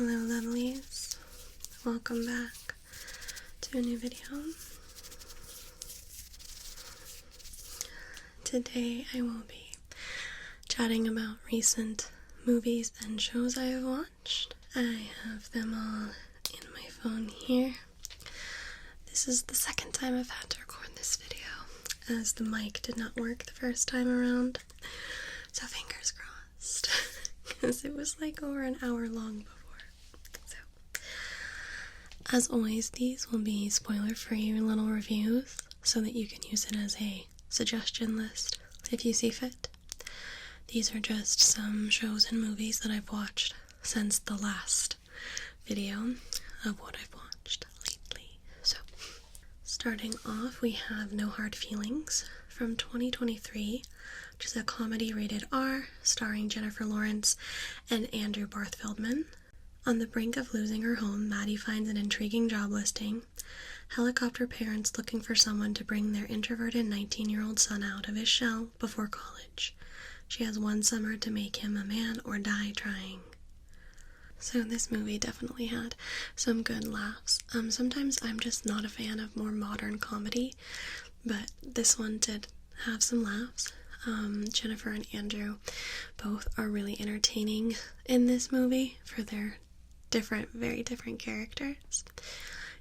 Hello lovelies, welcome back to a new video. Today I will be chatting about recent movies and shows I have watched. I have them all in my phone here. This is the second time I've had to record this video, as the mic did not work the first time around, so fingers crossed, because it was like over an hour long before. So, as always, these will be spoiler-free little reviews, so that you can use it as a suggestion list if you see fit. These are just some shows and movies that I've watched since the last video of what I've watched lately. So, starting off, we have No Hard Feelings from 2023, which is a comedy rated R, starring Jennifer Lawrence and Andrew Barth Feldman. On the brink of losing her home, Maddie finds an intriguing job listing. Helicopter parents looking for someone to bring their introverted 19-year-old son out of his shell before college. She has one summer to make him a man or die trying. So this movie definitely had some good laughs. Sometimes I'm just not a fan of more modern comedy, but this one did have some laughs. Jennifer and Andrew both are really entertaining in this movie for their very different characters.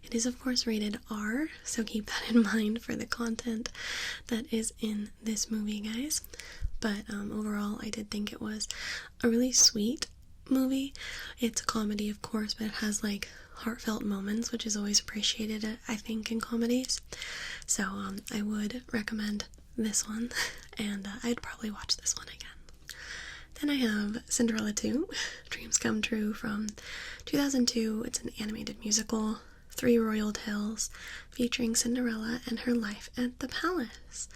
It is, of course, rated R, so keep that in mind for the content that is in this movie, guys. But overall, I did think it was a really sweet movie. It's a comedy, of course, but it has like heartfelt moments, which is always appreciated, I think, in comedies. So I would recommend this one, and I'd probably watch this one again. Then I have Cinderella 2, Dreams Come True from 2002. It's an animated musical, 3 royal tales, featuring Cinderella and her life at the palace.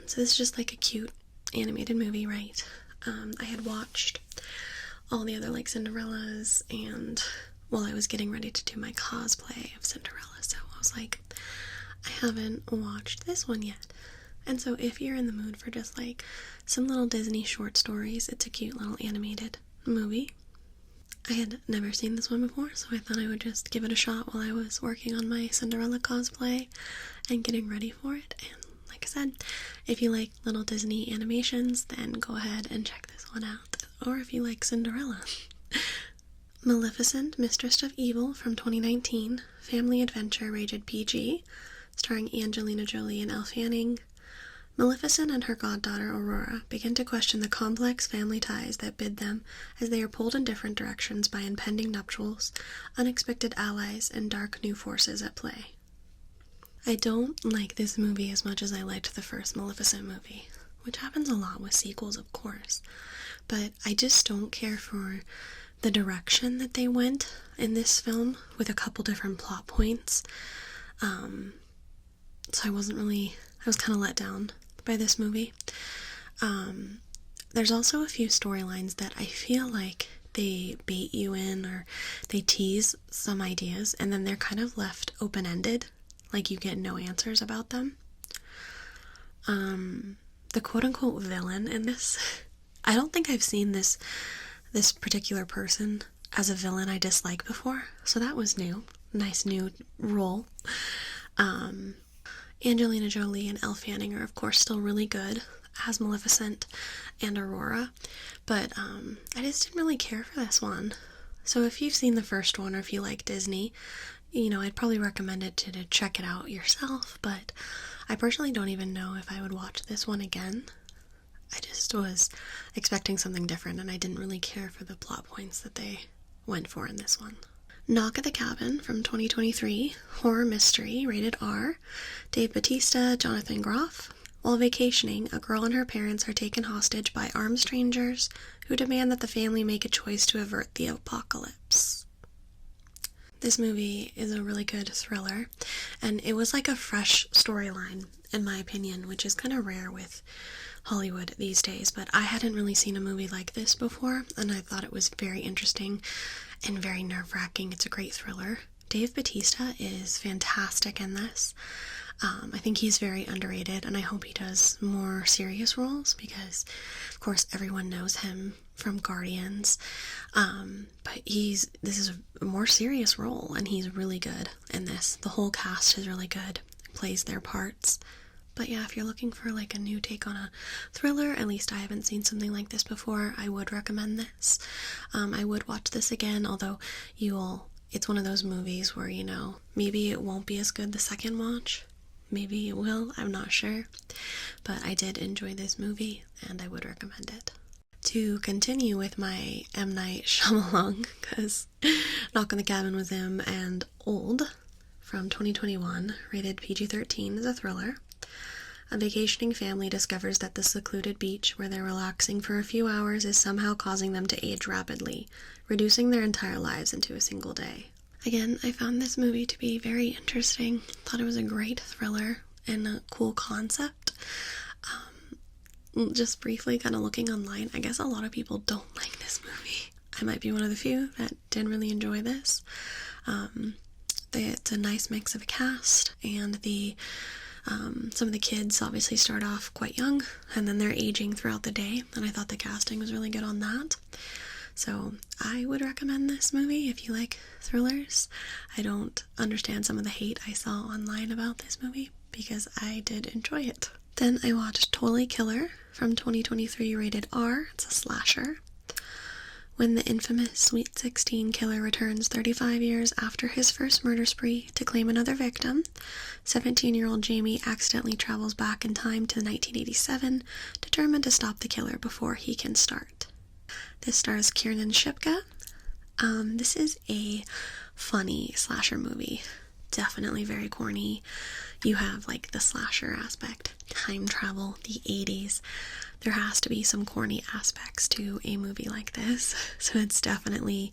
So this is just like a cute animated movie, right? I had watched all the other like Cinderellas, and while I was getting ready to do my cosplay of Cinderella, so I was like, I haven't watched this one yet. And so if you're in the mood for just like some little Disney short stories, it's a cute little animated movie. I had never seen this one before, so I thought I would just give it a shot while I was working on my Cinderella cosplay and getting ready for it. And like I said, if you like little Disney animations, then go ahead and check this one out. Or if you like Cinderella. Maleficent, Mistress of Evil from 2019, family adventure rated PG, starring Angelina Jolie and Elle Fanning. Maleficent and her goddaughter Aurora begin to question the complex family ties that bid them as they are pulled in different directions by impending nuptials, unexpected allies, and dark new forces at play. I don't like this movie as much as I liked the first Maleficent movie, which happens a lot with sequels, of course, but I just don't care for the direction that they went in this film with a couple different plot points. So I was kind of let down by this movie. There's also a few storylines that I feel like they bait you in, or they tease some ideas and then they're kind of left open-ended, like you get no answers about them. The quote-unquote villain in this, I don't think I've seen this particular person as a villain I dislike before, so that was new. Nice new role. Angelina Jolie and Elle Fanning are, of course, still really good as Maleficent and Aurora, but I just didn't really care for this one. So if you've seen the first one, or if you like Disney, I'd probably recommend it to check it out yourself, but I personally don't even know if I would watch this one again. I just was expecting something different, and I didn't really care for the plot points that they went for in this one. Knock at the Cabin from 2023, horror mystery, rated R, Dave Bautista, Jonathan Groff. While vacationing, a girl and her parents are taken hostage by armed strangers who demand that the family make a choice to avert the apocalypse. This movie is a really good thriller, and it was like a fresh storyline, in my opinion, which is kind of rare with Hollywood these days, but I hadn't really seen a movie like this before, and I thought it was very interesting and very nerve-wracking. It's a great thriller. Dave Bautista is fantastic in this. I think he's very underrated, and I hope he does more serious roles because, of course, everyone knows him from Guardians. But this is a more serious role, and he's really good in this. The whole cast is really good, plays their parts. But yeah, if you're looking for like a new take on a thriller, at least I haven't seen something like this before, I would recommend this. I would watch this again, although it's one of those movies where, maybe it won't be as good the second watch. Maybe it will, I'm not sure. But I did enjoy this movie, and I would recommend it. To continue with my M. Night Shyamalan, because Knock on the Cabin was him, and Old, from 2021, rated PG-13, is a thriller. A vacationing family discovers that the secluded beach where they're relaxing for a few hours is somehow causing them to age rapidly, reducing their entire lives into a single day. Again, I found this movie to be very interesting. Thought it was a great thriller and a cool concept. Just briefly kind of looking online, I guess a lot of people don't like this movie. I might be one of the few that didn't really enjoy this. It's a nice mix of a cast, and some of the kids obviously start off quite young, and then they're aging throughout the day, and I thought the casting was really good on that. So I would recommend this movie if you like thrillers. I don't understand some of the hate I saw online about this movie, because I did enjoy it. Then I watched Toal Killer from 2023, rated R. It's a slasher. When the infamous Sweet 16 killer returns 35 years after his first murder spree to claim another victim, 17-year-old Jamie accidentally travels back in time to 1987, determined to stop the killer before he can start. This stars Kiernan Shipka. This is a funny slasher movie. Definitely very corny. You have like the slasher aspect, time travel, the 80s. There has to be some corny aspects to a movie like this, so it's definitely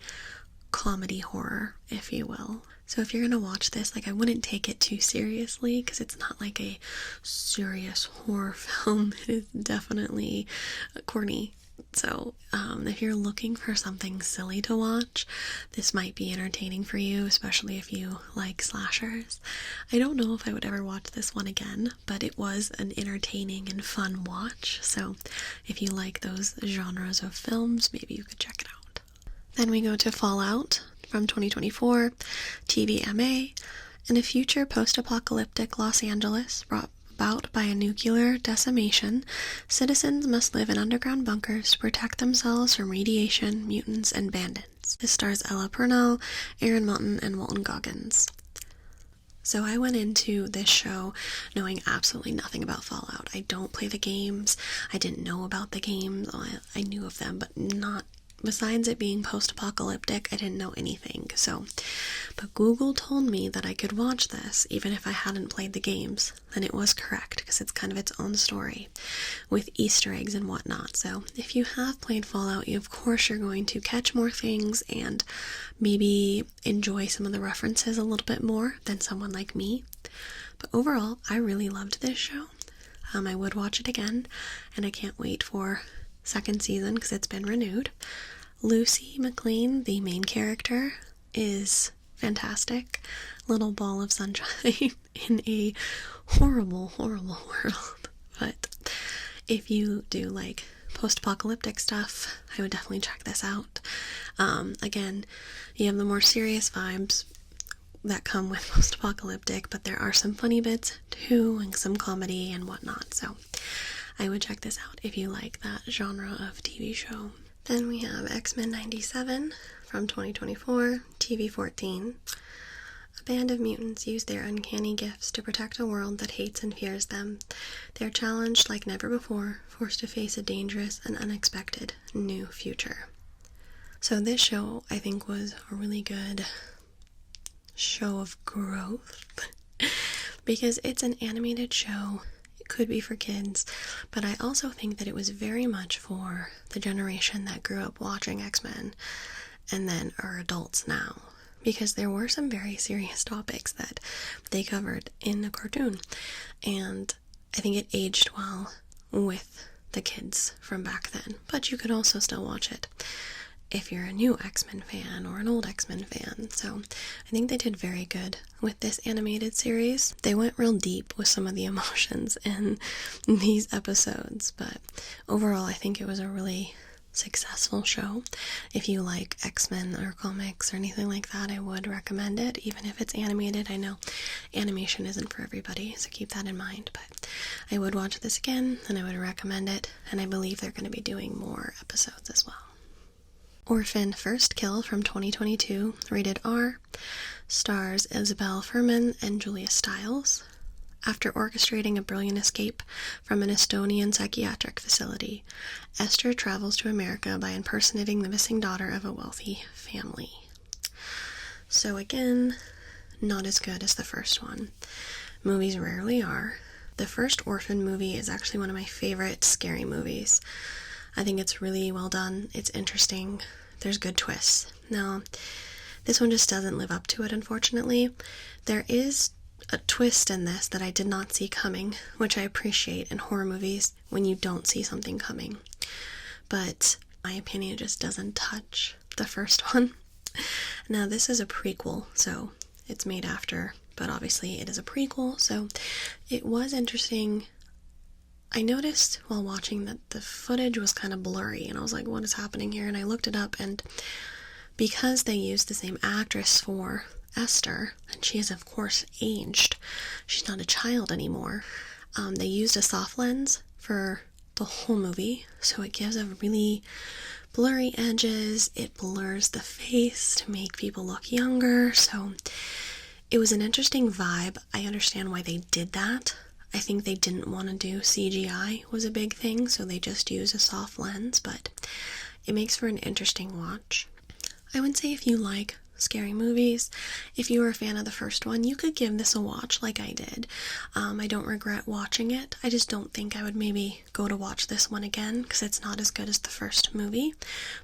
comedy horror, if you will. So if you're gonna watch this, I wouldn't take it too seriously, because it's not like a serious horror film. It is definitely corny. So if you're looking for something silly to watch, this might be entertaining for you, especially if you like slashers. I don't know if I would ever watch this one again, but it was an entertaining and fun watch. So if you like those genres of films, maybe you could check it out. Then we go to Fallout from 2024, TVMA. In a future post-apocalyptic Los Angeles brought about by a nuclear decimation, citizens must live in underground bunkers to protect themselves from radiation, mutants, and bandits. This stars Ella Purnell, Aaron Mountain, and Walton Goggins. So I went into this show knowing absolutely nothing about Fallout. I don't play the games. I didn't know about the games. I knew of them, but not besides it being post-apocalyptic, I didn't know anything. But Google told me that I could watch this even if I hadn't played the games, and it was correct, because it's kind of its own story with Easter eggs and whatnot. So if you have played Fallout, of course you're going to catch more things and maybe enjoy some of the references a little bit more than someone like me. But overall, I really loved this show. I would watch it again, and I can't wait for second season because it's been renewed. Lucy McLean, the main character, is fantastic. Little ball of sunshine in a horrible, horrible world. But if you do like post-apocalyptic stuff, I would definitely check this out. Again, you have the more serious vibes that come with post-apocalyptic, but there are some funny bits too, and some comedy and whatnot. So I would check this out if you like that genre of TV show. Then we have XMen 97 from 2024, TV 14. A band of mutants use their uncanny gifts to protect a world that hates and fears them. They are challenged like never before, forced to face a dangerous and unexpected new future. So this show, I think, was a really good show of growth because it's an animated show. Could be for kids, but I also think that it was very much for the generation that grew up watching X-Men and then are adults now, because there were some very serious topics that they covered in the cartoon, and I think it aged well with the kids from back then, but you could also still watch it. if you're a new X-Men fan or an old X-Men fan. So I think they did very good with this animated series. They went real deep with some of the emotions in these episodes, but overall I think it was a really successful show. If you like X-Men or comics or anything like that, I would recommend it, even if it's animated. I know animation isn't for everybody, so keep that in mind, but I would watch this again and I would recommend it, and I believe they're going to be doing more episodes as well. Orphan First Kill from 2022, rated R, stars Isabelle Fuhrman and Julia Stiles. After orchestrating a brilliant escape from an Estonian psychiatric facility, Esther travels to America by impersonating the missing daughter of a wealthy family. So again, not as good as the first one. Movies rarely are. The first Orphan movie is actually one of my favorite scary movies. I think it's really well done. It's interesting. There's good twists. Now, this one just doesn't live up to it, unfortunately. There is a twist in this that I did not see coming, which I appreciate in horror movies when you don't see something coming. But in my opinion, it just doesn't touch the first one. Now, this is a prequel, so it's made after, but obviously it is a prequel, so it was interesting. I noticed while watching that the footage was kind of blurry, and I was like, what is happening here? And I looked it up, and because they used the same actress for Esther, and she is of course aged, she's not a child anymore, they used a soft lens for the whole movie, so it gives a really blurry edges, it blurs the face to make people look younger, so it was an interesting vibe. I understand why they did that. I think they didn't want to do CGI was a big thing, so they just used a soft lens, but it makes for an interesting watch. I would say if you like scary movies, if you were a fan of the first one, you could give this a watch like I did. I don't regret watching it. I just don't think I would maybe go to watch this one again because it's not as good as the first movie.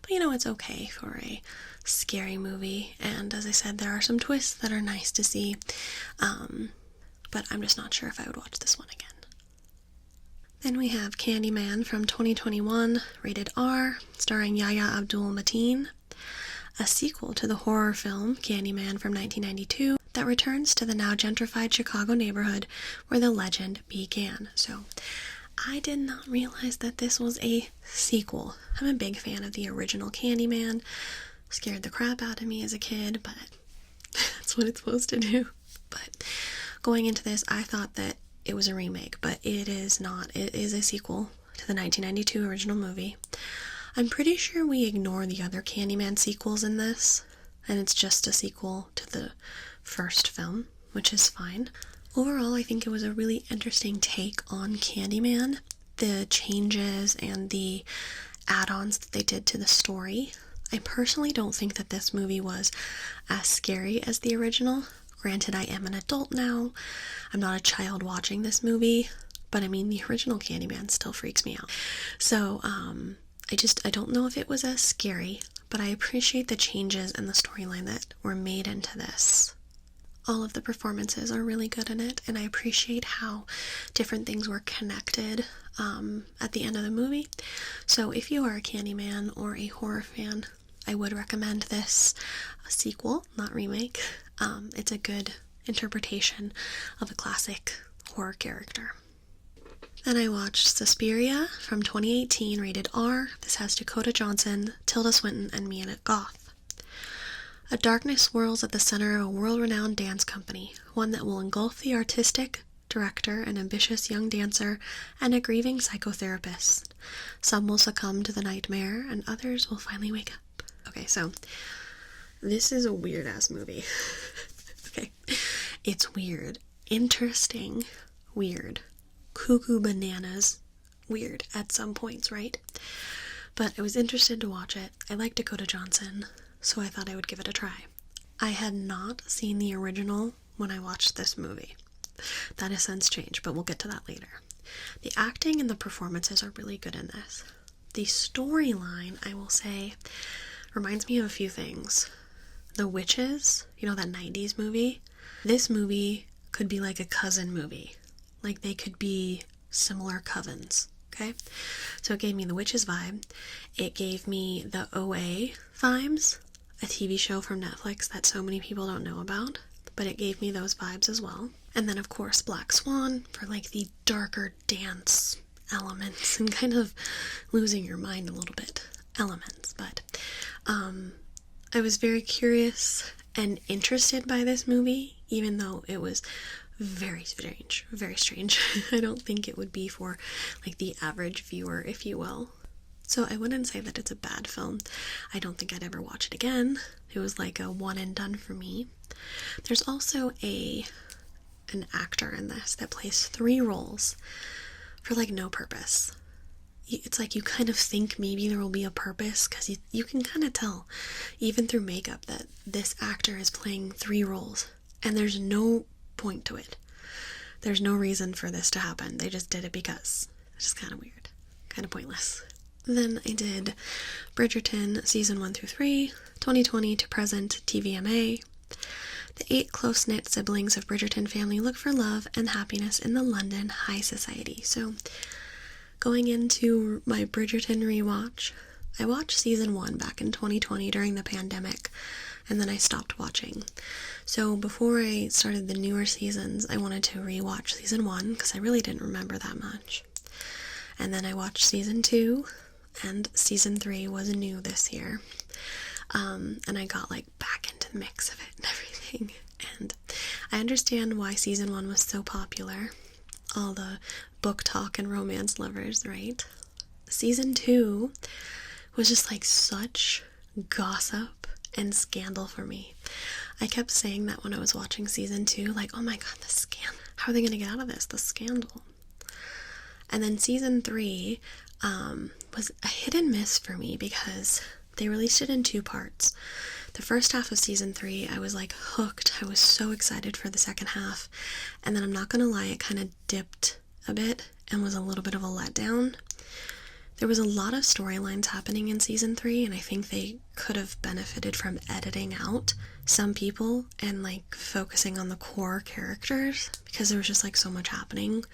But you know, it's okay for a scary movie, and as I said, there are some twists that are nice to see. But I'm just not sure if I would watch this one again. Then we have Candyman from 2021, rated R, starring Yahya Abdul-Mateen, a sequel to the horror film Candyman from 1992 that returns to the now gentrified Chicago neighborhood where the legend began. So I did not realize that this was a sequel. I'm a big fan of the original Candyman. Scared the crap out of me as a kid, but that's what it's supposed to do. But going into this, I thought that it was a remake, but it is not. It is a sequel to the 1992 original movie. I'm pretty sure we ignore the other Candyman sequels in this, and it's just a sequel to the first film, which is fine. Overall, I think it was a really interesting take on Candyman. The changes and the add-ons that they did to the story. I personally don't think that this movie was as scary as the original. Granted, I am an adult now. I'm not a child watching this movie, but I mean, the original Candyman still freaks me out. So, I don't know if it was as scary, but I appreciate the changes in the storyline that were made into this. All of the performances are really good in it, and I appreciate how different things were connected at the end of the movie. So if you are a Candyman or a horror fan, I would recommend this sequel, not remake. It's a good interpretation of a classic horror character. Then I watched Suspiria from 2018, rated R. This has Dakota Johnson, Tilda Swinton, and Mia Goth. A darkness swirls at the center of a world-renowned dance company, one that will engulf the artistic director, an ambitious young dancer, and a grieving psychotherapist. Some will succumb to the nightmare, and others will finally wake up. Okay, so this is a weird-ass movie. Okay, it's weird, interesting, weird, cuckoo bananas, weird at some points, right? But I was interested to watch it. I like Dakota Johnson, so I thought I would give it a try. I had not seen the original when I watched this movie. That has since changed, but we'll get to that later. The acting and the performances are really good in this. The storyline, I will say, reminds me of a few things. The Witches, you know, that 90s movie? This movie could be like a cousin movie. Like, they could be similar covens. okay? So it gave me the witches vibe. It gave me the OA vibes, a TV show from Netflix that so many people don't know about, but it gave me those vibes as well. And then, of course, Black Swan for, like, the darker dance elements and kind of losing your mind a little bit elements. But I was very curious and interested by this movie, even though it was very strange, very strange. I don't think it would be for, like, the average viewer, if you will. So I wouldn't say that it's a bad film. I don't think I'd ever watch it again. It was like a one and done for me. There's also an actor in this that plays 3 roles for, like, no purpose. It's like you kind of think maybe there will be a purpose, because you can kind of tell, even through makeup, that this actor is playing 3 roles, and there's no point to it. There's no reason for this to happen. They just did it because. It's just kind of weird. Kind of pointless. Then I did Bridgerton Season 1 through 3, 2020 to present TVMA. The 8 close-knit siblings of Bridgerton family look for love and happiness in the London high society. So, going into my Bridgerton rewatch, I watched Season 1 back in 2020 during the pandemic, and then I stopped watching. So before I started the newer seasons, I wanted to rewatch Season 1, because I really didn't remember that much. And then I watched Season 2, and Season 3 was new this year. And I got, like, back into the mix of it and everything. And I understand why Season 1 was so popular. All the book talk and romance lovers, right? Season 2 was just, like, such gossip and scandal for me. I kept saying that when I was watching Season 2, like, oh my god, the scandal. How are they going to get out of this? The scandal. And then Season 3 was a hit and miss for me, because they released it in 2 parts. The first half of Season 3, I was, like, hooked. I was so excited for the second half. And then, I'm not gonna lie, it kind of dipped a bit and was a little bit of a letdown. There was a lot of storylines happening in Season 3, and I think they could have benefited from editing out some people and, like, focusing on the core characters, because there was just, like, so much happening.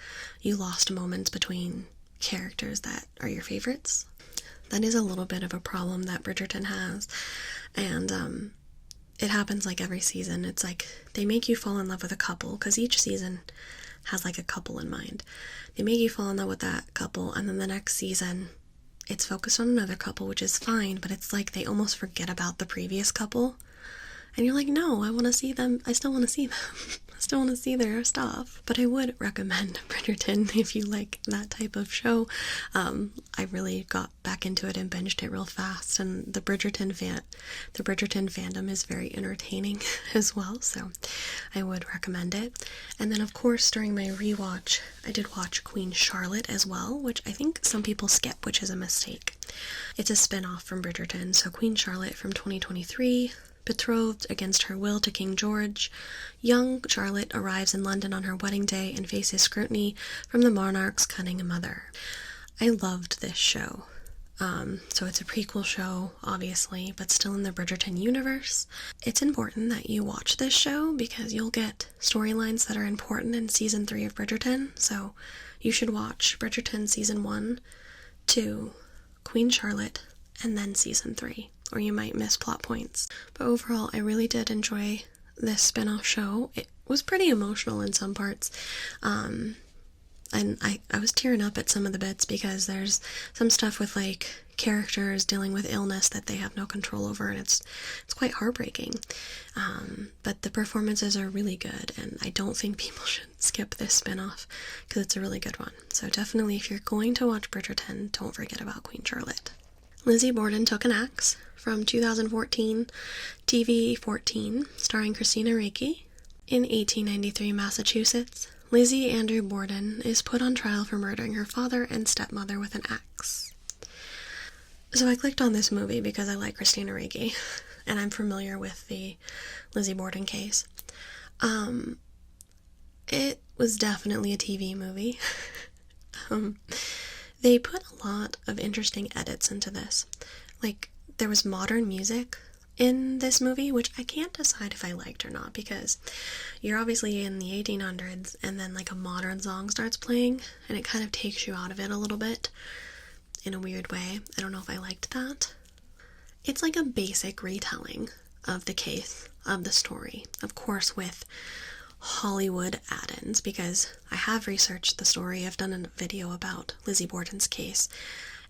You lost moments between characters that are your favorites. That is a little bit of a problem that Bridgerton has, and it happens, like, every season. It's like they make you fall in love with a couple, because each season has, like, a couple in mind. They make you fall in love with that couple, and then the next season it's focused on another couple, which is fine, but it's like they almost forget about the previous couple. And you're like, no, I want to see them. I still want to see them. I still want to see their stuff. But I would recommend Bridgerton if you like that type of show. I really got back into it and binged it real fast. And the Bridgerton fandom is very entertaining as well. So I would recommend it. And then, of course, during my rewatch, I did watch Queen Charlotte as well, which I think some people skip, which is a mistake. It's a spin-off from Bridgerton. So Queen Charlotte from 2023... Betrothed against her will to King George, young Charlotte arrives in London on her wedding day and faces scrutiny from the monarch's cunning mother. I loved this show. So it's a prequel show, obviously, but still in the Bridgerton universe. It's important that you watch this show because you'll get storylines that are important in Season 3 of Bridgerton, so you should watch Bridgerton Season 1, 2, Queen Charlotte, and then Season 3. Or you might miss plot points. But overall, I really did enjoy this spin-off show. It was pretty emotional in some parts. And I was tearing up at some of the bits because there's some stuff with, like, characters dealing with illness that they have no control over, and it's quite heartbreaking. But the performances are really good, and I don't think people should skip this spin-off because it's a really good one. So definitely, if you're going to watch Bridgerton, don't forget about Queen Charlotte. Lizzie Bordon Took an Axe from 2014, TV 14, starring Christina Ricci. In 1893 Massachusetts, Lizzie Andrew Bordon is put on trial for murdering her father and stepmother with an axe. So I clicked on this movie because I like Christina Ricci, and I'm familiar with the Lizzie Bordon case. It was definitely a TV movie. They put a lot of interesting edits into this. Like, there was modern music in this movie, which I can't decide if I liked or not, because you're obviously in the 1800s and then like a modern song starts playing and it kind of takes you out of it a little bit in a weird way. I don't know if I liked that. It's like a basic retelling of the case, of the story, of course with Hollywood add-ins, because I have researched the story. I've done a video about Lizzie Bordon's case,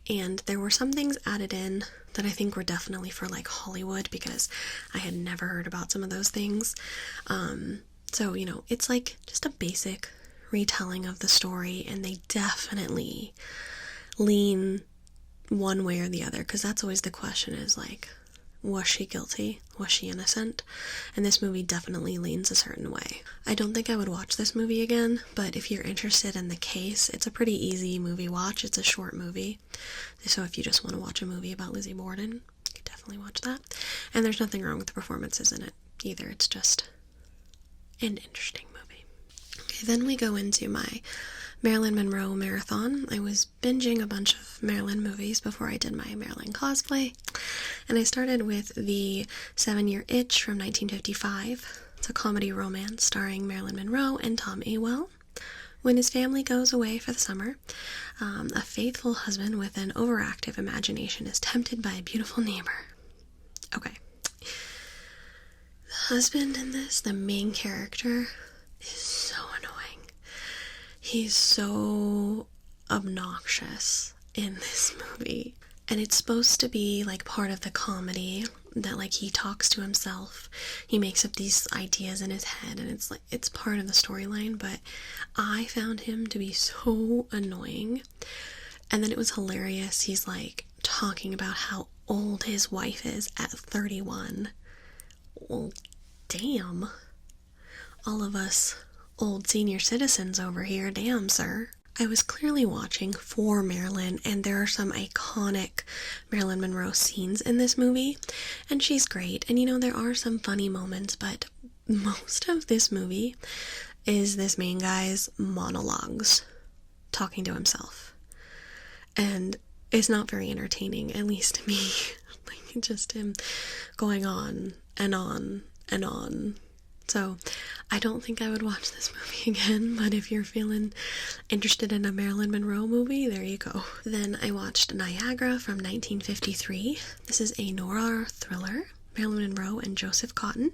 and there were some things added in that I think were definitely for like Hollywood, because I had never heard about some of those things. So, you know, it's like just a basic retelling of the story, and they definitely lean one way or the other, because that's always the question, is like, was she guilty? Was she innocent? And this movie definitely leans a certain way. I don't think I would watch this movie again, but if you're interested in the case, it's a pretty easy movie watch. It's a short movie. So if you just want to watch a movie about Lizzie Borden, you could definitely watch that. And there's nothing wrong with the performances in it either. It's just an interesting movie. Okay, then we go into my Marilyn Monroe marathon. I was binging a bunch of Marilyn movies before I did my Marilyn cosplay, and I started with the 7-Year Itch from 1955. It's a comedy romance starring Marilyn Monroe and Tom Awell. When his family goes away for the summer, a faithful husband with an overactive imagination is tempted by a beautiful neighbor. Okay. The husband in this, the main character, is so annoying. He's so obnoxious in this movie. And it's supposed to be like part of the comedy that like he talks to himself. He makes up these ideas in his head, and it's like it's part of the storyline, but I found him to be so annoying. And then it was hilarious. He's like talking about how old his wife is at 31. Well, damn. All of us old senior citizens over here, damn, sir. I was clearly watching for Marilyn, and there are some iconic Marilyn Monroe scenes in this movie, and she's great, and you know, there are some funny moments, but most of this movie is this main guy's monologues, talking to himself, and it's not very entertaining, at least to me. Like, just him going on and on and on. So I don't think I would watch this movie again, but if you're feeling interested in a Marilyn Monroe movie, there you go. Then I watched Niagara from 1953. This is a noir thriller, Marilyn Monroe and Joseph Cotton.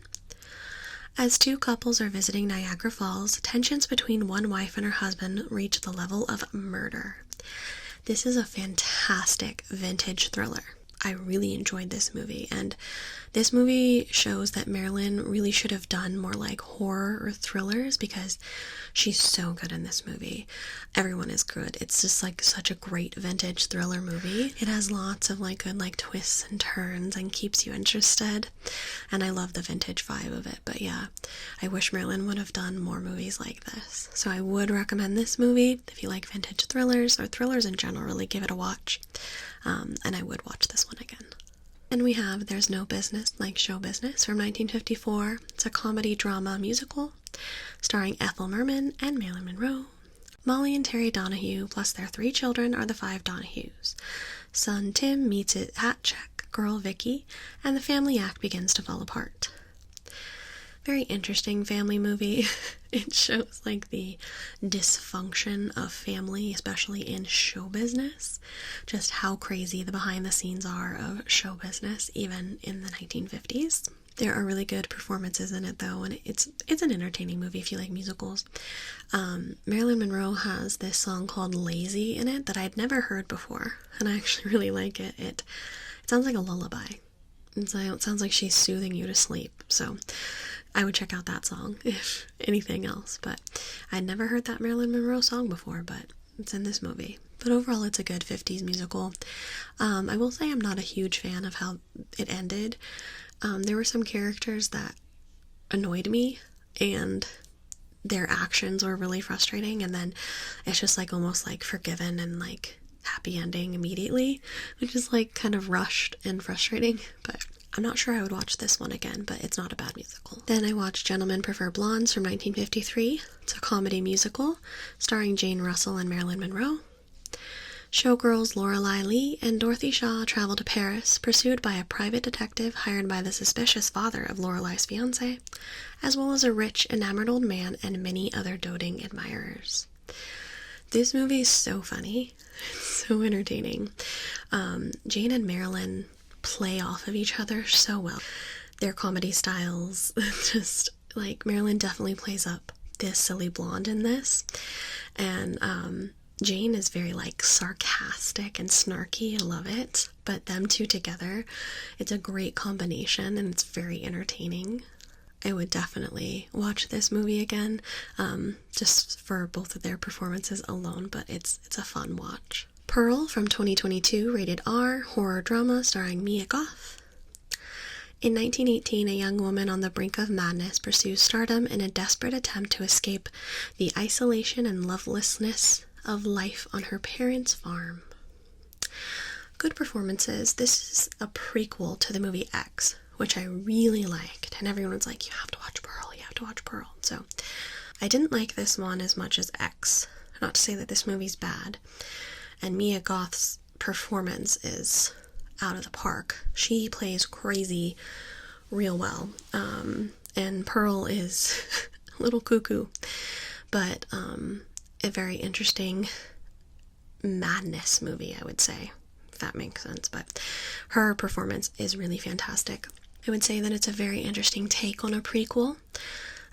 As two couples are visiting Niagara Falls, tensions between one wife and her husband reach the level of murder. This is a fantastic vintage thriller. I really enjoyed this movie, and this movie shows that Marilyn really should have done more like horror or thrillers, because she's so good in this movie. Everyone is good. It's just like such a great vintage thriller movie. It has lots of like good like twists and turns and keeps you interested, and I love the vintage vibe of it. But yeah, I wish Marilyn would have done more movies like this. So I would recommend this movie if you like vintage thrillers, or thrillers in general. Really give it a watch. And I would watch this one again. And we have There's No Business Like Show Business from 1954. It's a comedy drama musical starring Ethel Merman and Marilyn Monroe. Molly and Terry Donahue plus their 3 children are the 5 Donahues. Son Tim meets his hat check girl Vicky, and the family act begins to fall apart. Very interesting family movie. It shows like the dysfunction of family, especially in show business. Just how crazy the behind the scenes are of show business, even in the 1950s. There are really good performances in it though, and it's an entertaining movie if you like musicals. Marilyn Monroe has this song called Lazy in it that I'd never heard before, and I actually really like it. It sounds like a lullaby. It sounds like she's soothing you to sleep, so I would check out that song, if anything else. But I'd never heard that Marilyn Monroe song before, but it's in this movie. But overall, it's a good 50s musical. I will say I'm not a huge fan of how it ended. There were some characters that annoyed me, and their actions were really frustrating, and then it's just like almost like forgiven and like happy ending immediately, which is like kind of rushed and frustrating. But I'm not sure I would watch this one again, but it's not a bad musical. Then I watched Gentlemen Prefer Blondes from 1953. It's a comedy musical starring Jane Russell and Marilyn Monroe. Showgirls Lorelei Lee and Dorothy Shaw travel to Paris, pursued by a private detective hired by the suspicious father of Lorelei's fiancé, as well as a rich, enamored old man and many other doting admirers. This movie is so funny. It's so entertaining. Jane and Marilyn play off of each other so well. Their comedy styles, just like Marilyn definitely plays up this silly blonde in this, and Jane is very like sarcastic and snarky. I love it. But them two together, it's a great combination and it's very entertaining. I would definitely watch this movie again, just for both of their performances alone, but it's a fun watch. Pearl from 2022, rated R, horror drama starring Mia Goth. In 1918, a young woman on the brink of madness pursues stardom in a desperate attempt to escape the isolation and lovelessness of life on her parents' farm. Good performances. This is a prequel to the movie X, which I really liked, and everyone was like, you have to watch Pearl, you have to watch Pearl. So I didn't like this one as much as X. Not to say that this movie's bad. And Mia Goth's performance is out of the park. She plays crazy real well. And Pearl is a little cuckoo, but a very interesting madness movie, I would say, if that makes sense. But her performance is really fantastic. I would say that it's a very interesting take on a prequel.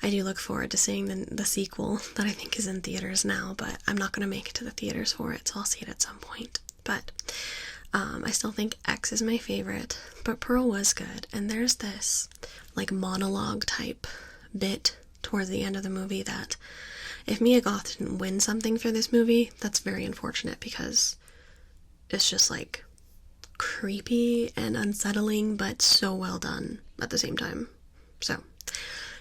I do look forward to seeing the sequel that I think is in theaters now, but I'm not going to make it to the theaters for it, so I'll see it at some point. But I still think X is my favorite, but Pearl was good. And there's this like monologue type bit towards the end of the movie that if Mia Goth didn't win something for this movie, that's very unfortunate, because it's just like creepy and unsettling, but so well done at the same time. So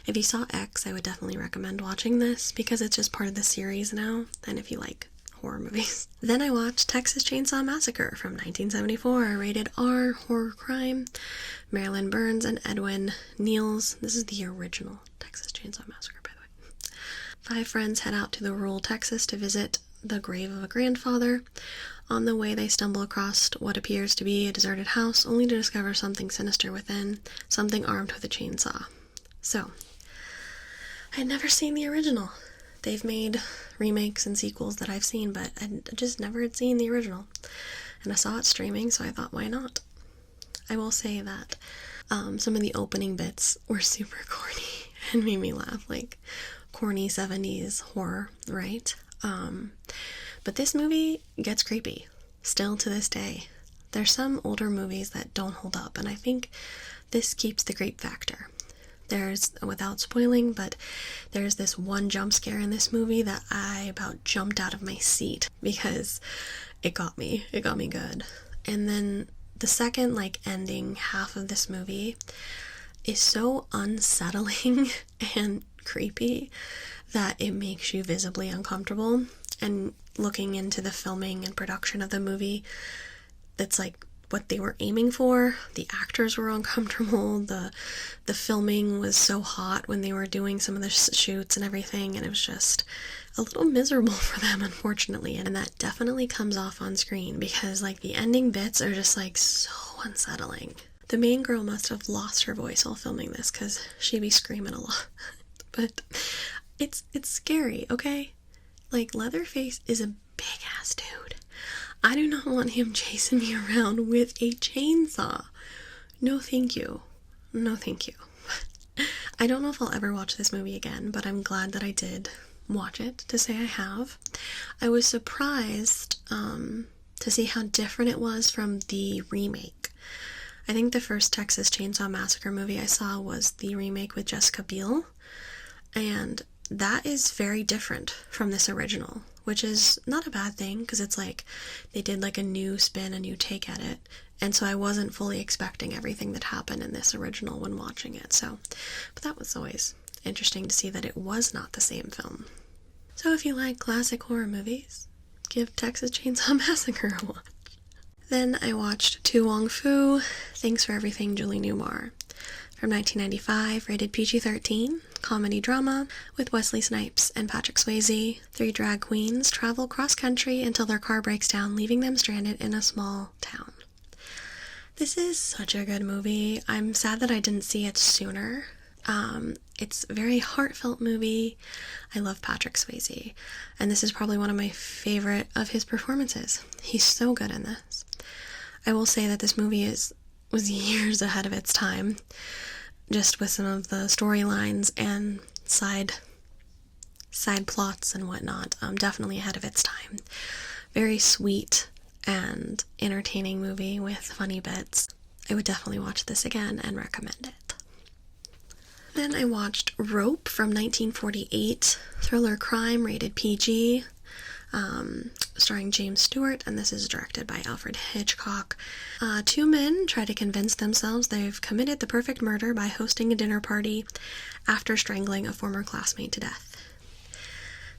if you saw X, I would definitely recommend watching this, because it's just part of the series now, and if you like horror movies. Then I watched Texas Chainsaw Massacre from 1974, rated R, horror crime. Marilyn Burns and Edwin Niels. This is the original Texas Chainsaw Massacre, by the way. 5 friends head out to the rural Texas to visit the grave of a grandfather. On the way, they stumble across what appears to be a deserted house, only to discover something sinister within, something armed with a chainsaw. So, I had never seen the original. They've made remakes and sequels that I've seen, but I just never had seen the original. And I saw it streaming, so I thought, why not? I will say that some of the opening bits were super corny and made me laugh, like corny 70s horror, right? But this movie gets creepy, still to this day. There's some older movies that don't hold up, and I think this keeps the creep factor. There's, without spoiling, but there's this one jump scare in this movie that I about jumped out of my seat, because it got me good. And then the second, ending half of this movie is so unsettling and creepy that it makes you visibly uncomfortable. And looking into the filming and production of the movie, that's what they were aiming for. The actors were uncomfortable, the filming was so hot when they were doing some of the shoots and everything, and it was just a little miserable for them, unfortunately. And that definitely comes off on screen, because the ending bits are just so unsettling. The main girl must have lost her voice while filming this, because she'd be screaming a lot. But it's scary, okay? Leatherface is a big ass dude. I do not want him chasing me around with a chainsaw. No thank you. No thank you. I don't know if I'll ever watch this movie again, but I'm glad that I did watch it, to say I have. I was surprised to see how different it was from the remake. I think the first Texas Chainsaw Massacre movie I saw was the remake with Jessica Biel, and that is very different from this original, which is not a bad thing, because it's they did a new spin, a new take at it, and so I wasn't fully expecting everything that happened in this original when watching it. But that was always interesting to see that it was not the same film. So if you like classic horror movies, give Texas Chainsaw Massacre a watch. Then I watched To Wong Fu, Thanks for Everything, Julie Newmar, from 1995, rated PG-13, comedy drama with Wesley Snipes and Patrick Swayze. 3 drag queens travel cross-country until their car breaks down, leaving them stranded in a small town. This is such a good movie. I'm sad that I didn't see it sooner. It's a very heartfelt movie. I love Patrick Swayze, and this is probably one of my favorite of his performances. He's so good in this. I will say that this movie was years ahead of its time, just with some of the storylines and side plots and whatnot. Definitely ahead of its time. Very sweet and entertaining movie with funny bits. I would definitely watch this again and recommend it. Then I watched Rope from 1948, thriller crime, rated PG, starring James Stewart, and this is directed by Alfred Hitchcock. 2 men try to convince themselves they've committed the perfect murder by hosting a dinner party after strangling a former classmate to death.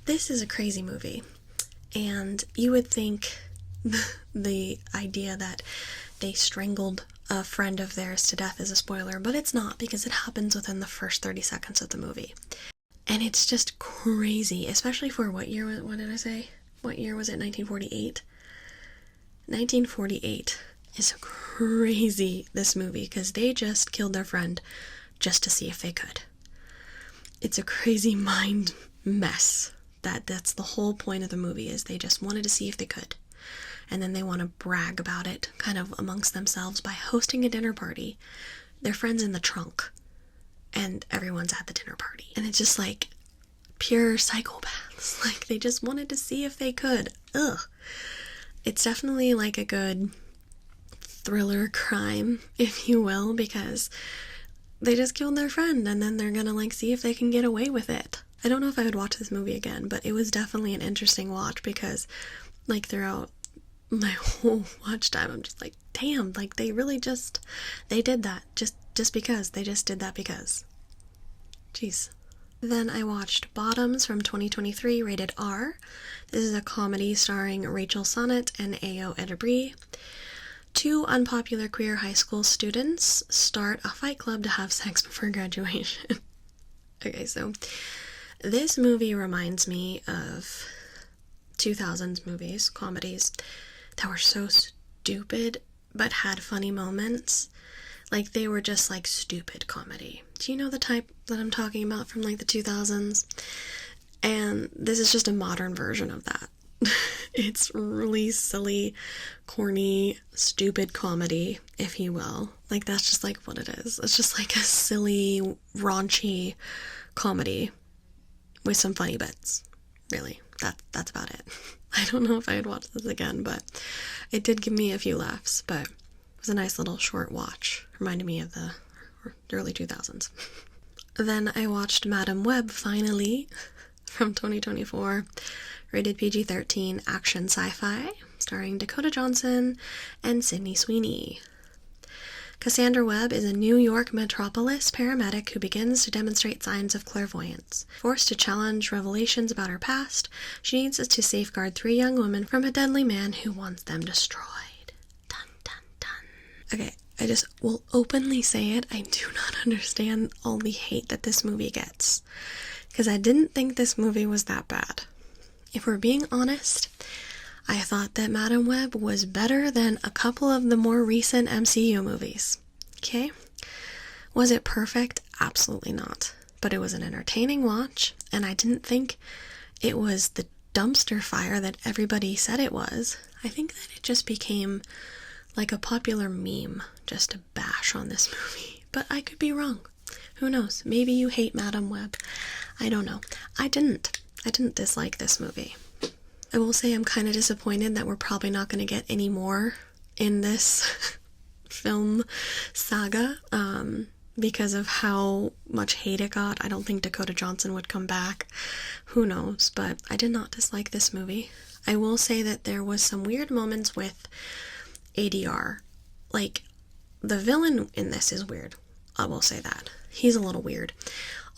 This is a crazy movie, and you would think the idea that they strangled a friend of theirs to death is a spoiler, but it's not, because it happens within the first 30 seconds of the movie. And it's just crazy, especially for what year was it? 1948? 1948 is crazy, this movie, because they just killed their friend just to see if they could. It's a crazy mind mess. That's the whole point of the movie, is they just wanted to see if they could. And then they want to brag about it, kind of amongst themselves, by hosting a dinner party. Their friend's in the trunk, and everyone's at the dinner party. And it's just like pure psychopaths. Like, they just wanted to see if they could. Ugh. It's definitely like a good thriller crime, if you will, because they just killed their friend, and then they're gonna like see if they can get away with it. I don't know if I would watch this movie again, but it was definitely an interesting watch, because like throughout my whole watch time, I'm just like, damn, like they did that just because. They just did that because. Jeez. Then I watched Bottoms from 2023, rated R. This is a comedy starring Rachel Sonnett and Ayo Edebiri. 2 unpopular queer high school students start a fight club to have sex before graduation. Okay, so this movie reminds me of 2000s movies, comedies, that were so stupid but had funny moments. Like, they were just like stupid comedy. Do you know the type that I'm talking about from like the 2000s? And this is just a modern version of that. It's really silly, corny, stupid comedy, if you will. Like, that's just like what it is. It's just like a silly, raunchy comedy with some funny bits. Really, that's about it. I don't know if I'd watch this again, but it did give me a few laughs. But it was a nice little short watch. Reminded me of the early 2000s. Then I watched Madam Web, finally, from 2024. Rated PG-13 action sci-fi, starring Dakota Johnson and Sydney Sweeney. Cassandra Webb is a New York metropolis paramedic who begins to demonstrate signs of clairvoyance. Forced to challenge revelations about her past, she needs to safeguard 3 young women from a deadly man who wants them destroyed. Dun, dun, dun. Okay, I just will openly say it. I do not understand all the hate that this movie gets, because I didn't think this movie was that bad. If we're being honest, I thought that Madam Web was better than a couple of the more recent MCU movies. Okay? Was it perfect? Absolutely not. But it was an entertaining watch, and I didn't think it was the dumpster fire that everybody said it was. I think that it just became like a popular meme just to bash on this movie. But I could be wrong. Who knows? Maybe you hate Madam Web. I don't know. I didn't dislike this movie. I will say I'm kind of disappointed that we're probably not going to get any more in this film saga, because of how much hate it got. I don't think Dakota Johnson would come back. Who knows? But I did not dislike this movie. I will say that there was some weird moments with ADR. Like, the villain in this is weird. I will say that. He's a little weird.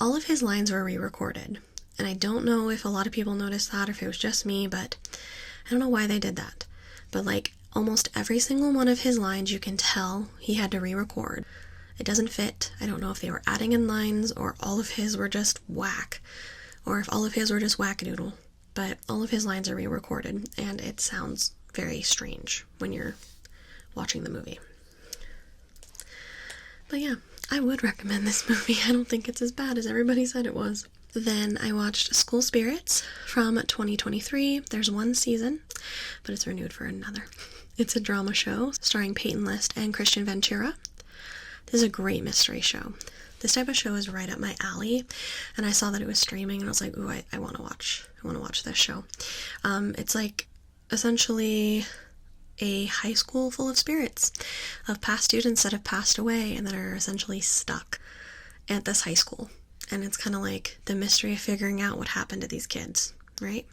All of his lines were re-recorded. And I don't know if a lot of people noticed that or if it was just me, but I don't know why they did that. But like almost every single one of his lines, you can tell he had to re-record. It doesn't fit. I don't know if they were adding in lines or all of his were just whack, or if all of his were just wackadoodle. But all of his lines are re-recorded, and it sounds very strange when you're watching the movie. But yeah, I would recommend this movie. I don't think it's as bad as everybody said it was. Then I watched School Spirits from 2023. There's one season, but it's renewed for another. It's a drama show starring Peyton List and Christian Ventura. This is a great mystery show. This type of show is right up my alley, and I saw that it was streaming, and I was like, ooh, I want to watch this show. It's like essentially a high school full of spirits of past students that have passed away and that are essentially stuck at this high school. And it's kind of like the mystery of figuring out what happened to these kids, right?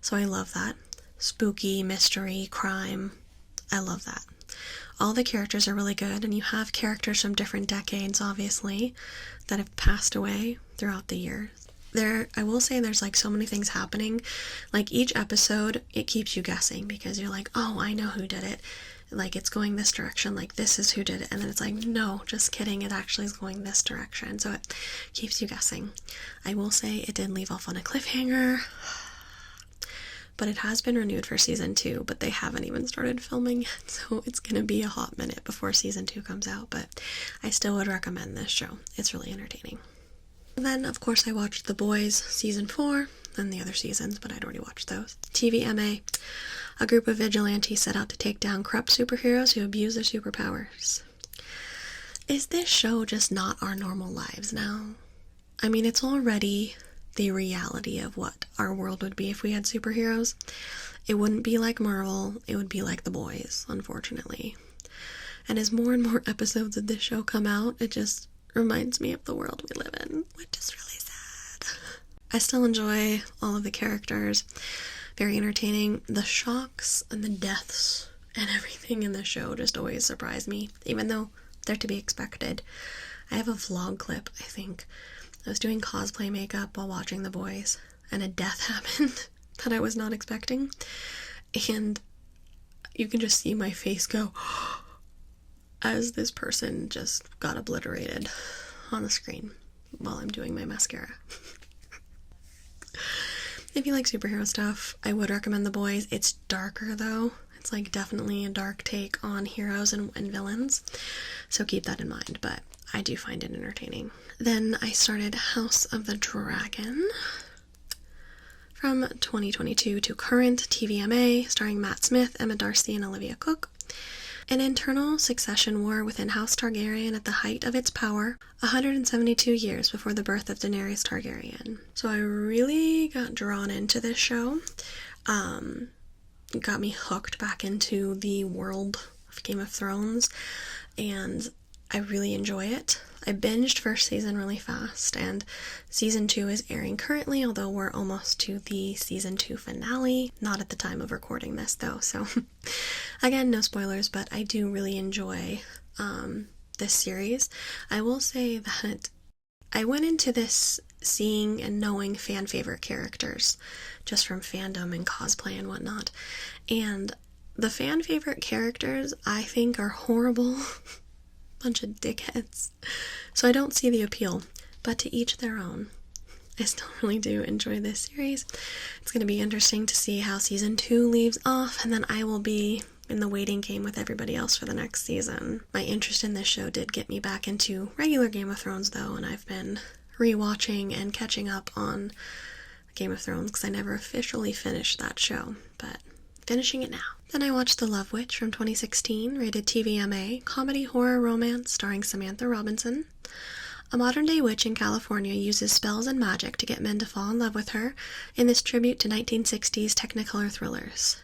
So I love that. Spooky, mystery, crime. I love that. All the characters are really good, and you have characters from different decades, obviously, that have passed away throughout the years. I will say there's like so many things happening. Like each episode, it keeps you guessing because you're like, oh, I know who did it. Like it's going this direction, like this is who did it. And then it's like, no, just kidding, it actually is going this direction. So it keeps you guessing. I will say it did leave off on a cliffhanger. But it has been renewed for season 2, but they haven't even started filming yet, so it's gonna be a hot minute before season 2 comes out, but I still would recommend this show. It's really entertaining. And then, of course, I watched The Boys season 4, and the other seasons, but I'd already watched those. TVMA, a group of vigilantes set out to take down corrupt superheroes who abuse their superpowers. Is this show just not our normal lives now? I mean, it's already the reality of what our world would be if we had superheroes. It wouldn't be like Marvel, it would be like The Boys, unfortunately. And as more and more episodes of this show come out, it just reminds me of the world we live in, which is really sad. I still enjoy all of the characters, very entertaining. The shocks and the deaths and everything in the show just always surprise me, even though they're to be expected. I have a vlog clip, I think. I was doing cosplay makeup while watching The Boys, and a death happened that I was not expecting, and you can just see my face go as this person just got obliterated on the screen while I'm doing my mascara. If you like superhero stuff, I would recommend The Boys. It's darker though. It's like definitely a dark take on heroes and villains, so keep that in mind, but I do find it entertaining. Then I started House of the Dragon from 2022 to current TVMA, starring Matt Smith, Emma Darcy, and Olivia Cooke. An internal succession war within House Targaryen at the height of its power, 172 years before the birth of Daenerys Targaryen. So I really got drawn into this show. It got me hooked back into the world of Game of Thrones, and I really enjoy it. I binged first season really fast, and season 2 is airing currently, although we're almost to the season 2 finale. Not at the time of recording this though, so again, no spoilers, but I do really enjoy this series. I will say that I went into this seeing and knowing fan favorite characters just from fandom and cosplay and whatnot, and the fan favorite characters I think are horrible bunch of dickheads, so I don't see the appeal, but to each their own. I still really do enjoy this series. It's going to be interesting to see how season 2 leaves off, and then I will be in the waiting game with everybody else for the next season. My interest in this show did get me back into regular Game of Thrones though, and I've been rewatching and catching up on Game of Thrones because I never officially finished that show, but finishing it now. Then I watched The Love Witch from 2016, rated TVMA, comedy horror romance starring Samantha Robinson. A modern-day witch in California uses spells and magic to get men to fall in love with her in this tribute to 1960s Technicolor thrillers.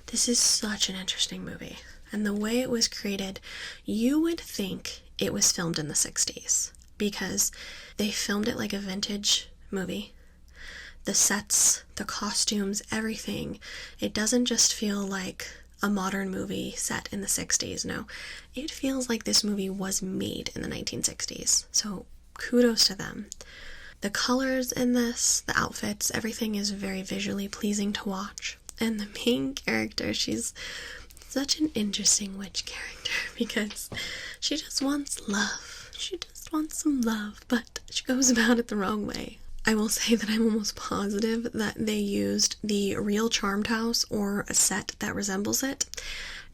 This is such an interesting movie, and the way it was created, you would think it was filmed in the 60s, because they filmed it like a vintage movie. The sets, the costumes, everything. It doesn't just feel like a modern movie set in the 60s, no. It feels like this movie was made in the 1960s, so kudos to them. The colors in this, the outfits, everything is very visually pleasing to watch. And the main character, she's such an interesting witch character because She just wants love. She just wants some love, but she goes about it the wrong way. I will say that I'm almost positive that they used the real Charmed house or a set that resembles it,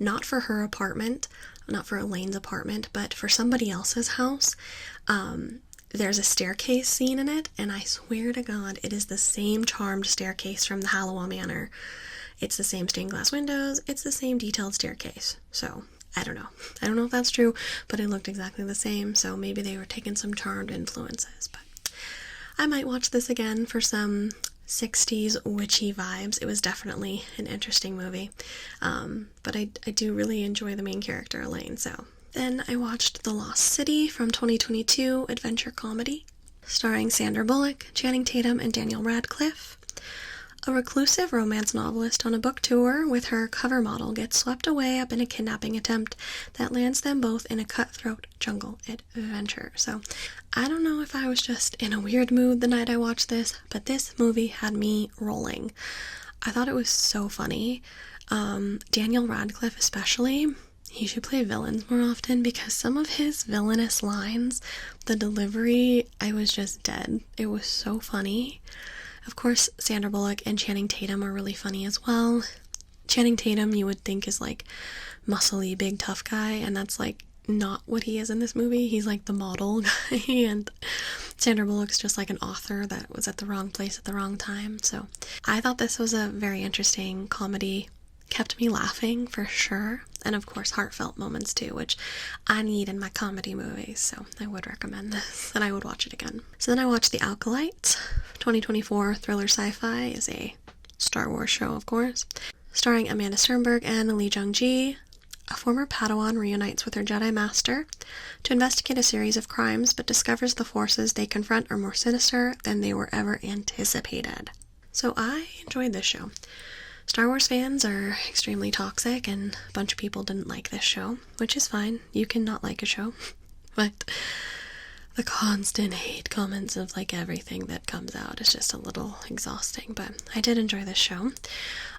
not for her apartment, not for Elaine's apartment, but for somebody else's house. There's a staircase scene in it, and I swear to God, it is the same Charmed staircase from the Hallowell Manor. It's the same stained glass windows, it's the same detailed staircase. So, I don't know. I don't know if that's true, but it looked exactly the same, so maybe they were taking some Charmed influences, but I might watch this again for some 60s witchy vibes. It was definitely an interesting movie, but I do really enjoy the main character, Elaine, so. Then I watched The Lost City from 2022 adventure comedy, starring Sandra Bullock, Channing Tatum, and Daniel Radcliffe. A reclusive romance novelist on a book tour with her cover model gets swept away up in a kidnapping attempt that lands them both in a cutthroat jungle adventure. So, I don't know if I was just in a weird mood the night I watched this, but this movie had me rolling. I thought it was so funny. Daniel Radcliffe especially, he should play villains more often because some of his villainous lines, the delivery, I was just dead. It was so funny. Of course, Sandra Bullock and Channing Tatum are really funny as well. Channing Tatum you would think is like muscly, big, tough guy, and that's like not what he is in this movie. He's like the model guy, and Sandra Bullock's just like an author that was at the wrong place at the wrong time. So I thought this was a very interesting comedy. Kept me laughing for sure, and of course heartfelt moments too, which I need in my comedy movies, so I would recommend this, and I would watch it again. So then I watched The Acolyte. 2024 thriller sci-fi is a Star Wars show, of course, starring Amanda Sternberg and Lee Jung-ji. A former Padawan reunites with her Jedi Master to investigate a series of crimes, but discovers the forces they confront are more sinister than they were ever anticipated. So I enjoyed this show. Star Wars fans are extremely toxic, and a bunch of people didn't like this show, which is fine. You can not like a show, but the constant hate comments of like everything that comes out is just a little exhausting, but I did enjoy this show.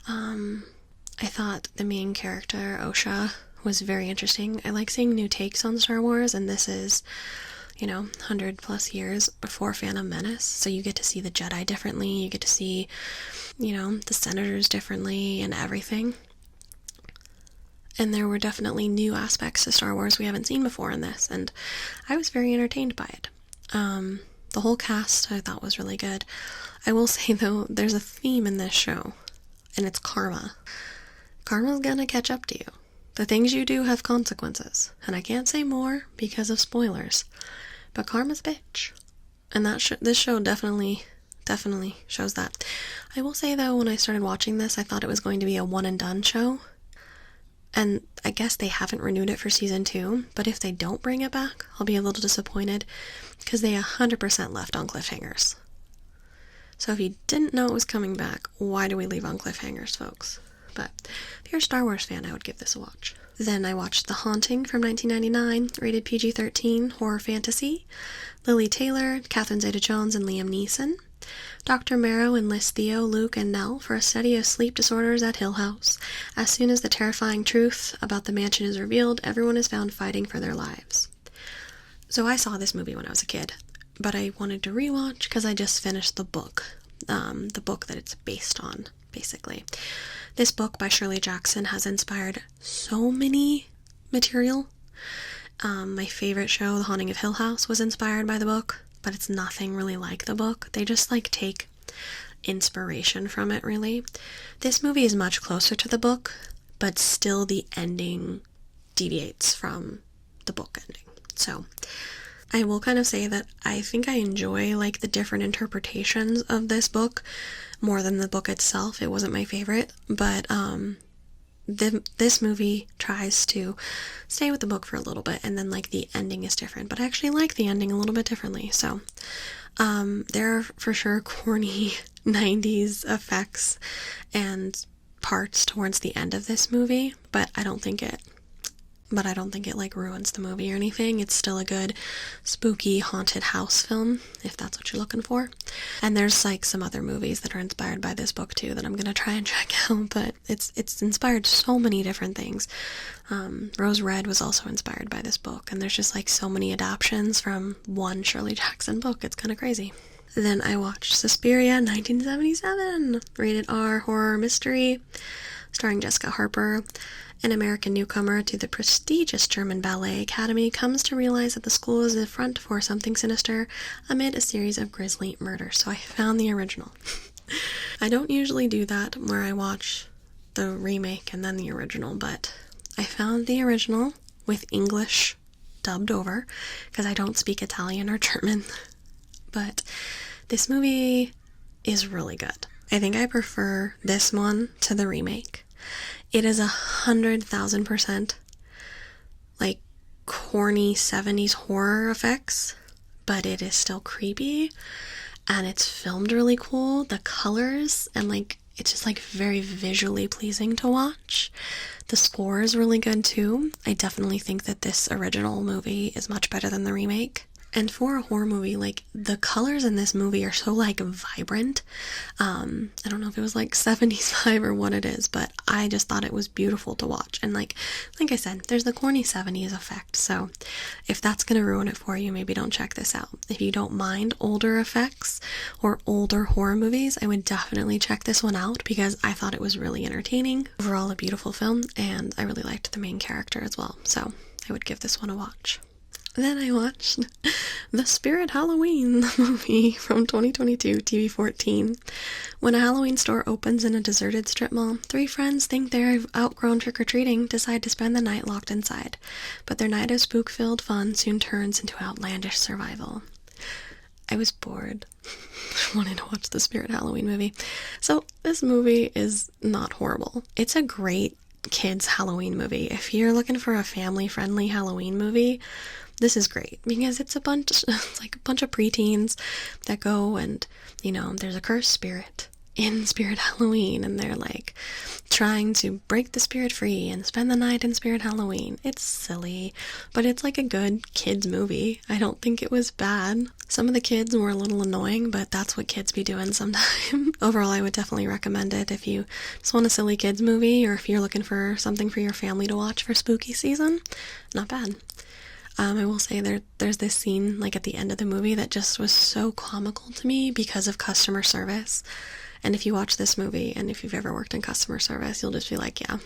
I thought the main character, Osha, was very interesting. I like seeing new takes on Star Wars, and this is, 100 plus years before Phantom Menace, so you get to see the Jedi differently, you get to see, the senators differently and everything. And there were definitely new aspects to Star Wars we haven't seen before in this, and I was very entertained by it. The whole cast I thought was really good. I will say, though, there's a theme in this show, and it's karma. Karma's gonna catch up to you. The things you do have consequences, and I can't say more because of spoilers, but karma's a bitch. And this show definitely shows that. I will say, though, when I started watching this, I thought it was going to be a one-and-done show, and I guess they haven't renewed it for season 2, but if they don't bring it back, I'll be a little disappointed, because they 100% left on cliffhangers. So if you didn't know it was coming back, why do we leave on cliffhangers, folks? But if you're a Star Wars fan, I would give this a watch. Then I watched The Haunting from 1999, rated PG-13, horror fantasy. Lily Taylor, Catherine Zeta-Jones, and Liam Neeson. Dr. Marrow enlists Theo, Luke, and Nell for a study of sleep disorders at Hill House. As soon as the terrifying truth about the mansion is revealed, everyone is found fighting for their lives. So I saw this movie when I was a kid, but I wanted to rewatch because I just finished the book that it's based on, basically. This book by Shirley Jackson has inspired so many material. My favorite show, The Haunting of Hill House, was inspired by the book, but it's nothing really like the book. They just take inspiration from it, really. This movie is much closer to the book, but still the ending deviates from the book ending. So I will kind of say that I think I enjoy the different interpretations of this book more than the book itself. It wasn't my favorite, but this movie tries to stay with the book for a little bit, and then the ending is different, but I actually like the ending a little bit differently. So there are for sure corny 90s effects and parts towards the end of this movie, but I don't think it but I don't think it like ruins the movie or anything. It's still a good spooky haunted house film, if that's what you're looking for. And there's like some other movies that are inspired by this book too that I'm gonna try and check out, but it's inspired so many different things. Rose Red was also inspired by this book, and there's just like so many adaptions from one Shirley Jackson book. It's kind of crazy. Then I watched Suspiria 1977, rated R horror mystery, starring Jessica Harper. An American newcomer to the prestigious German Ballet Academy comes to realize that the school is the front for something sinister amid a series of grisly murders. So I found the original. I don't usually do that where I watch the remake and then the original, but I found the original with English dubbed over because I don't speak Italian or German. But this movie is really good. I think I prefer this one to the remake. It is 100,000% like corny 70s horror effects, but it is still creepy, and it's filmed really cool. The colors and like it's just like very visually pleasing to watch. The score is really good too. I definitely think that this original movie is much better than the remake. And for a horror movie, like, the colors in this movie are so, like, vibrant. I don't know if it was, like, 70s vibe or what it is, but I just thought it was beautiful to watch. And, like I said, there's the corny 70s effect, so if that's gonna ruin it for you, maybe don't check this out. If you don't mind older effects or older horror movies, I would definitely check this one out because I thought it was really entertaining. Overall, a beautiful film, and I really liked the main character as well, so I would give this one a watch. Then I watched The Spirit Halloween, the movie from 2022, TV 14. When a Halloween store opens in a deserted strip mall, three friends think they've outgrown trick-or-treating, decide to spend the night locked inside. But their night of spook-filled fun soon turns into outlandish survival. I was bored. I wanted to watch The Spirit Halloween movie. So this movie is not horrible. It's a great kids Halloween movie. If you're looking for a family-friendly Halloween movie, this is great because it's like a bunch of preteens that go and, you know, there's a cursed spirit in Spirit Halloween and they're like trying to break the spirit free and spend the night in Spirit Halloween. It's silly, but it's like a good kids movie. I don't think it was bad. Some of the kids were a little annoying, but that's what kids be doing sometimes. Overall, I would definitely recommend it if you just want a silly kids movie or if you're looking for something for your family to watch for spooky season. Not bad. I will say there's this scene like at the end of the movie that just was so comical to me because of customer service. And if you watch this movie and if you've ever worked in customer service, you'll just be like, yeah,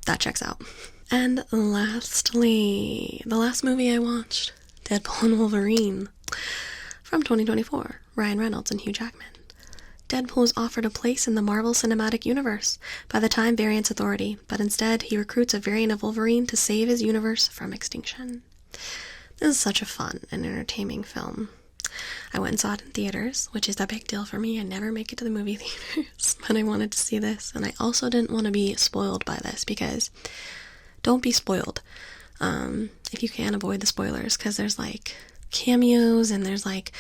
that checks out. And lastly, the last movie I watched, Deadpool and Wolverine from 2024, Ryan Reynolds and Hugh Jackman. Deadpool is offered a place in the Marvel Cinematic Universe by the Time Variance Authority, but instead he recruits a variant of Wolverine to save his universe from extinction. This is such a fun and entertaining film. I went and saw it in theaters, which is a big deal for me. I never make it to the movie theaters, but I wanted to see this, and I also didn't want to be spoiled by this because don't be spoiled. If you can, avoid the spoilers because there's like cameos and there's like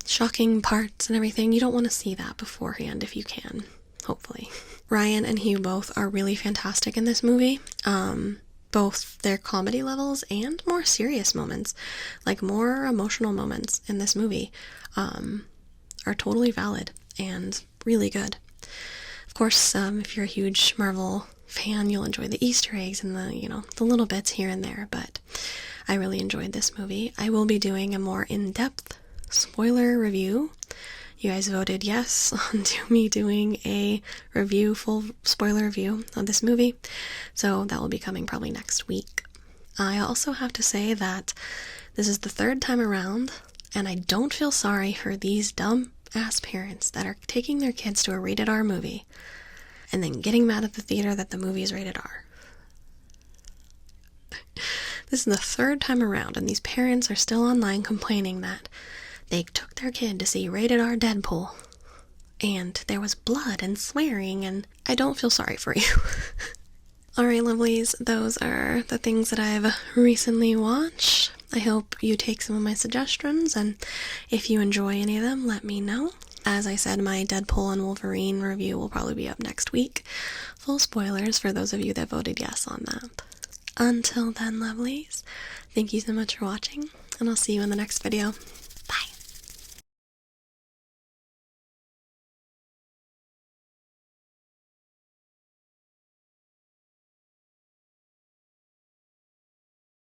shocking parts and everything. You don't want to see that beforehand if you can, hopefully. Ryan and Hugh both are really fantastic in this movie. Both their comedy levels and more serious moments, like more emotional moments in this movie, are totally valid and really good. Of course, if you're a huge Marvel fan, you'll enjoy the Easter eggs and the little bits here and there, but I really enjoyed this movie. I will be doing a more in-depth spoiler review. You guys voted yes on me doing a review, full spoiler review of this movie, so that will be coming probably next week. I also have to say that this is the third time around, and I don't feel sorry for these dumb-ass parents that are taking their kids to a rated R movie and then getting mad at the theater that the movie is rated R. This is the third time around, and these parents are still online complaining that they took their kid to see rated R Deadpool, and there was blood and swearing, and I don't feel sorry for you. Alright, lovelies, those are the things that I've recently watched. I hope you take some of my suggestions, and if you enjoy any of them, let me know. As I said, my Deadpool and Wolverine review will probably be up next week. Full spoilers for those of you that voted yes on that. Until then, lovelies, thank you so much for watching, and I'll see you in the next video.